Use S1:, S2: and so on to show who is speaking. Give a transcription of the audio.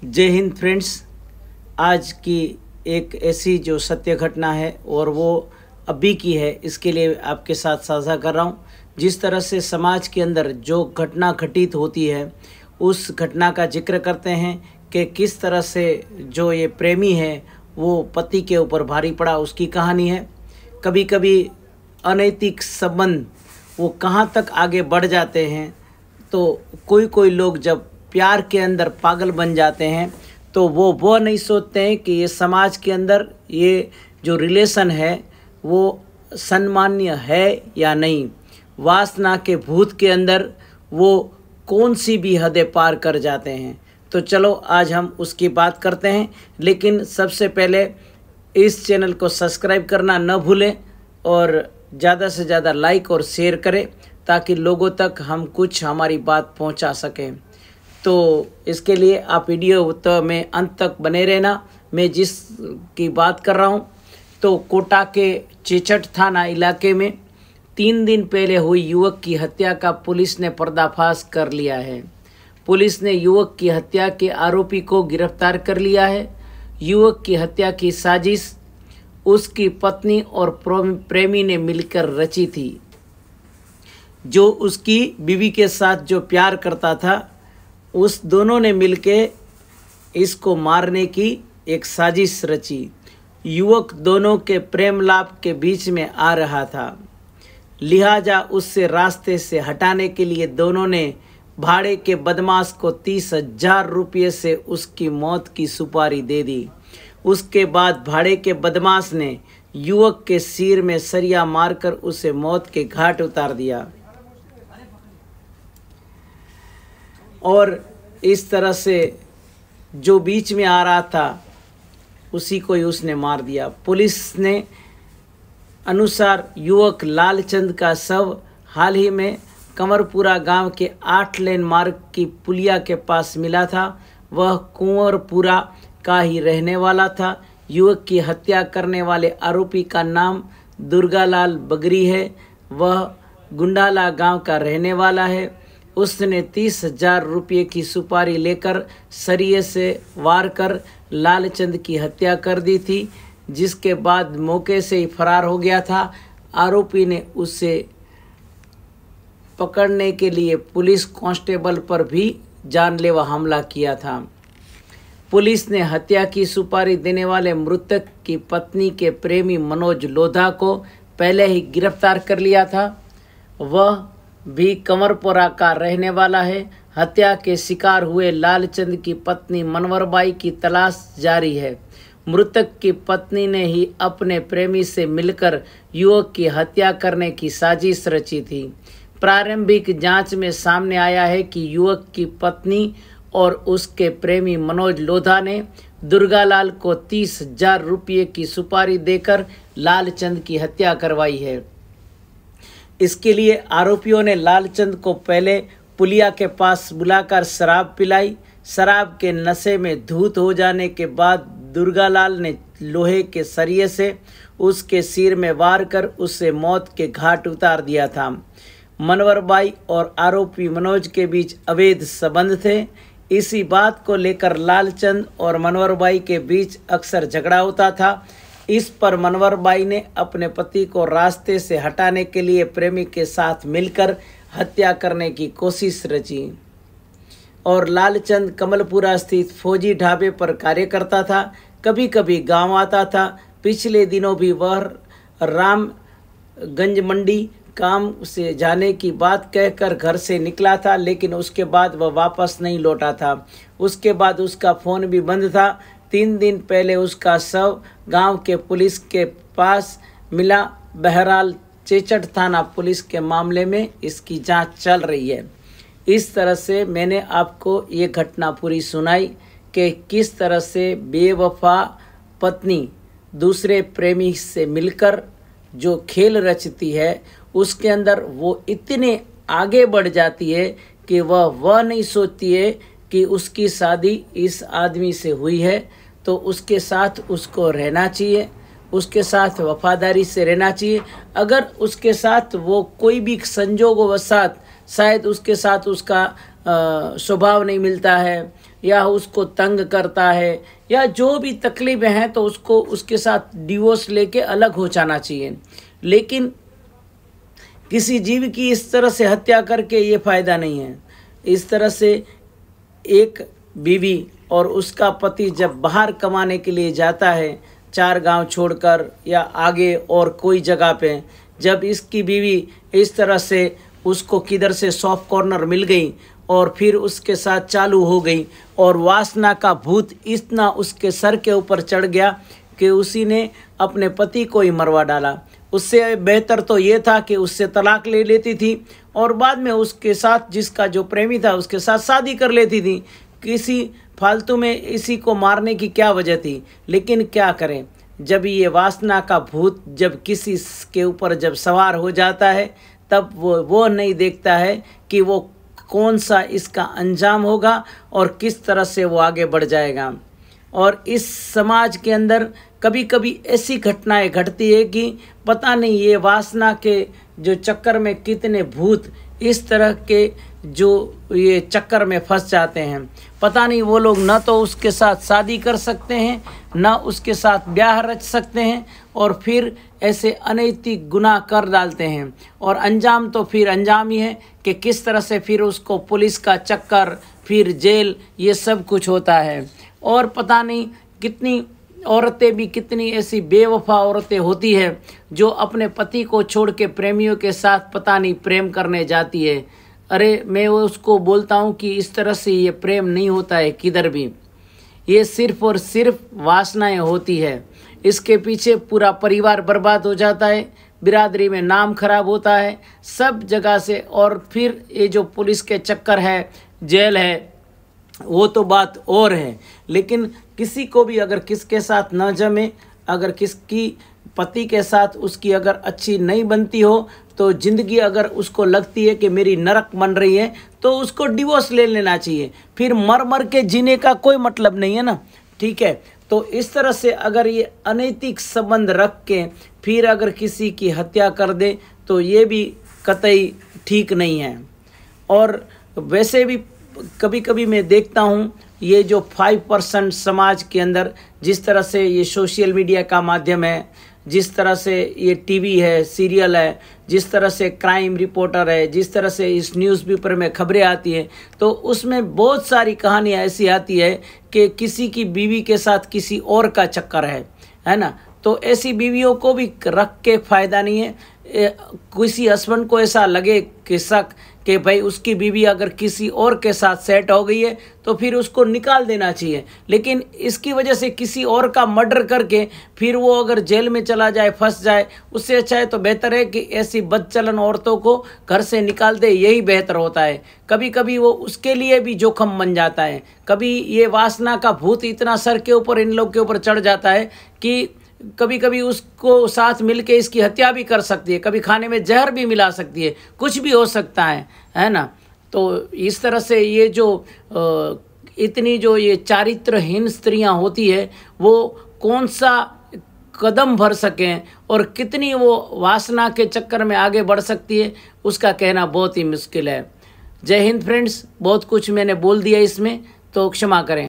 S1: जय हिंद फ्रेंड्स। आज की एक ऐसी जो सत्य घटना है और वो अभी की है, इसके लिए आपके साथ साझा कर रहा हूँ। जिस तरह से समाज के अंदर जो घटना घटित होती है उस घटना का जिक्र करते हैं कि किस तरह से जो ये प्रेमी है वो पति के ऊपर भारी पड़ा, उसकी कहानी है। कभी कभी अनैतिक संबंध वो कहाँ तक आगे बढ़ जाते हैं, तो कोई लोग जब प्यार के अंदर पागल बन जाते हैं तो वो नहीं सोचते हैं कि ये समाज के अंदर ये जो रिलेशन है वो सम्मान्य है या नहीं। वासना के भूत के अंदर वो कौन सी भी हदें पार कर जाते हैं। तो चलो आज हम उसकी बात करते हैं, लेकिन सबसे पहले इस चैनल को सब्सक्राइब करना न भूलें और ज़्यादा से ज़्यादा लाइक और शेयर करें ताकि लोगों तक हम कुछ हमारी बात पहुंचा सकें। तो इसके लिए आप वीडियो में अंत तक बने रहना। मैं जिस की बात कर रहा हूँ तो कोटा के चेचट थाना इलाके में 3 दिन पहले हुई युवक की हत्या का पुलिस ने पर्दाफाश कर लिया है। पुलिस ने युवक की हत्या के आरोपी को गिरफ्तार कर लिया है। युवक की हत्या की साजिश उसकी पत्नी और प्रेमी ने मिलकर रची थी। जो उसकी बीवी के साथ जो प्यार करता था, उस दोनों ने मिलके इसको मारने की एक साजिश रची। युवक दोनों के प्रेम लाभ के बीच में आ रहा था, लिहाजा उससे रास्ते से हटाने के लिए दोनों ने भाड़े के बदमाश को 30,000 रुपये से उसकी मौत की सुपारी दे दी। उसके बाद भाड़े के बदमाश ने युवक के सिर में सरिया मारकर उसे मौत के घाट उतार दिया और इस तरह से जो बीच में आ रहा था उसी को ही उसने मार दिया। पुलिस ने अनुसार युवक लालचंद का शव हाल ही में कंवरपुरा गांव के 8 लेन मार्ग की पुलिया के पास मिला था। वह कुंवरपुरा का ही रहने वाला था। युवक की हत्या करने वाले आरोपी का नाम दुर्गालाल बगरी है। वह गुंडाला गांव का रहने वाला है। उसने 30,000 रुपये की सुपारी लेकर सरिये से वार कर लालचंद की हत्या कर दी थी, जिसके बाद मौके से ही फरार हो गया था। आरोपी ने उसे पकड़ने के लिए पुलिस कांस्टेबल पर भी जानलेवा हमला किया था। पुलिस ने हत्या की सुपारी देने वाले मृतक की पत्नी के प्रेमी मनोज लोधा को पहले ही गिरफ्तार कर लिया था। वह भी कंवरपुरा का रहने वाला है। हत्या के शिकार हुए लालचंद की पत्नी मनवरबाई की तलाश जारी है। मृतक की पत्नी ने ही अपने प्रेमी से मिलकर युवक की हत्या करने की साजिश रची थी। प्रारंभिक जांच में सामने आया है कि युवक की पत्नी और उसके प्रेमी मनोज लोधा ने दुर्गालाल को 30,000 रुपये की सुपारी देकर लालचंद की हत्या करवाई है। इसके लिए आरोपियों ने लालचंद को पहले पुलिया के पास बुलाकर शराब पिलाई। शराब के नशे में धूत हो जाने के बाद दुर्गालाल ने लोहे के सरिये से उसके सिर में वार कर उसे मौत के घाट उतार दिया था। मनवरबाई और आरोपी मनोज के बीच अवैध संबंध थे। इसी बात को लेकर लालचंद और मनवरबाई के बीच अक्सर झगड़ा होता था। इस पर मनवरबाई ने अपने पति को रास्ते से हटाने के लिए प्रेमी के साथ मिलकर हत्या करने की कोशिश रची और लालचंद कमलपुरा स्थित फौजी ढाबे पर कार्य करता था। कभी कभी गांव आता था। पिछले दिनों भी वह रामगंज मंडी काम से जाने की बात कहकर घर से निकला था, लेकिन उसके बाद वह वापस नहीं लौटा था। उसके बाद उसका फ़ोन भी बंद था। 3 दिन पहले उसका शव गांव के पुलिस के पास मिला। बहरहाल चेचट थाना पुलिस के मामले में इसकी जांच चल रही है। इस तरह से मैंने आपको ये घटना पूरी सुनाई कि किस तरह से बेवफा पत्नी दूसरे प्रेमी से मिलकर जो खेल रचती है, उसके अंदर वो इतने आगे बढ़ जाती है कि वह नहीं सोचती है कि उसकी शादी इस आदमी से हुई है तो उसके साथ उसको रहना चाहिए, उसके साथ वफादारी से रहना चाहिए। अगर उसके साथ वो कोई भी संजोगवशात शायद उसके साथ उसका स्वभाव नहीं मिलता है, या उसको तंग करता है या जो भी तकलीफ़ें हैं, तो उसको उसके साथ डिवोर्स लेके अलग हो जाना चाहिए। लेकिन किसी जीव की इस तरह से हत्या करके ये फ़ायदा नहीं है। इस तरह से एक बीवी और उसका पति जब बाहर कमाने के लिए जाता है, 4 गांव छोड़कर या आगे और कोई जगह पे, जब इसकी बीवी इस तरह से उसको किधर से सॉफ्ट कॉर्नर मिल गई और फिर उसके साथ चालू हो गई और वासना का भूत इतना उसके सर के ऊपर चढ़ गया कि उसी ने अपने पति को ही मरवा डाला। उससे बेहतर तो ये था कि उससे तलाक ले लेती थी और बाद में उसके साथ जिसका जो प्रेमी था उसके साथ शादी कर लेती थी। किसी फालतू में इसी को मारने की क्या वजह थी। लेकिन क्या करें, जब ये वासना का भूत जब किसी के ऊपर जब सवार हो जाता है, तब वो नहीं देखता है कि वो कौन सा इसका अंजाम होगा और किस तरह से वो आगे बढ़ जाएगा। और इस समाज के अंदर कभी कभी ऐसी घटनाएं घटती है कि पता नहीं ये वासना के जो चक्कर में कितने भूत इस तरह के जो ये चक्कर में फंस जाते हैं। पता नहीं वो लोग ना तो उसके साथ शादी कर सकते हैं, ना उसके साथ ब्याह रच सकते हैं, और फिर ऐसे अनैतिक गुनाह कर डालते हैं। और अंजाम तो फिर अंजाम ही है कि किस तरह से फिर उसको पुलिस का चक्कर, फिर जेल, ये सब कुछ होता है। और पता नहीं कितनी औरतें भी, कितनी ऐसी बेवफा औरतें होती है जो अपने पति को छोड़ के प्रेमियों के साथ पता नहीं प्रेम करने जाती है। अरे मैं उसको बोलता हूँ कि इस तरह से ये प्रेम नहीं होता है किधर भी, ये सिर्फ और सिर्फ वासनाएं होती है। इसके पीछे पूरा परिवार बर्बाद हो जाता है, बिरादरी में नाम खराब होता है सब जगह से। और फिर ये जो पुलिस के चक्कर है, जेल है, वो तो बात और है। लेकिन किसी को भी अगर किसके साथ न जमे, अगर किसकी पति के साथ उसकी अगर अच्छी नहीं बनती हो, तो ज़िंदगी अगर उसको लगती है कि मेरी नरक बन रही है, तो उसको डिवोर्स ले लेना चाहिए। फिर मर मर के जीने का कोई मतलब नहीं है ना, ठीक है। तो इस तरह से अगर ये अनैतिक संबंध रख के फिर अगर किसी की हत्या कर दे, तो ये भी कतई ठीक नहीं है। और वैसे भी कभी कभी मैं देखता हूँ ये जो 5% समाज के अंदर जिस तरह से ये सोशल मीडिया का माध्यम है, जिस तरह से ये टीवी है, सीरियल है, जिस तरह से क्राइम रिपोर्टर है, जिस तरह से इस न्यूज़पेपर में खबरें आती हैं, तो उसमें बहुत सारी कहानियाँ ऐसी आती है कि किसी की बीवी के साथ किसी और का चक्कर है ना। तो ऐसी बीवियों को भी रख के फ़ायदा नहीं है। किसी हस्बैंड को ऐसा लगे कि शक कि भाई उसकी बीवी अगर किसी और के साथ सेट हो गई है तो फिर उसको निकाल देना चाहिए। लेकिन इसकी वजह से किसी और का मर्डर करके फिर वो अगर जेल में चला जाए, फंस जाए, उससे अच्छा है तो बेहतर है कि ऐसी बदचलन औरतों को घर से निकाल दे, यही बेहतर होता है। कभी कभी वो उसके लिए भी जोखम बन जाता है। कभी ये वासना का भूत इतना सर के ऊपर इन लोग के ऊपर चढ़ जाता है कि कभी कभी उसको साथ मिलके इसकी हत्या भी कर सकती है, कभी खाने में जहर भी मिला सकती है, कुछ भी हो सकता है ना। तो इस तरह से ये जो इतनी जो ये चारित्रहीन स्त्रियां होती है, वो कौन सा कदम भर सकें और कितनी वो वासना के चक्कर में आगे बढ़ सकती है, उसका कहना बहुत ही मुश्किल है। जय हिंद फ्रेंड्स, बहुत कुछ मैंने बोल दिया इसमें, तो क्षमा करें।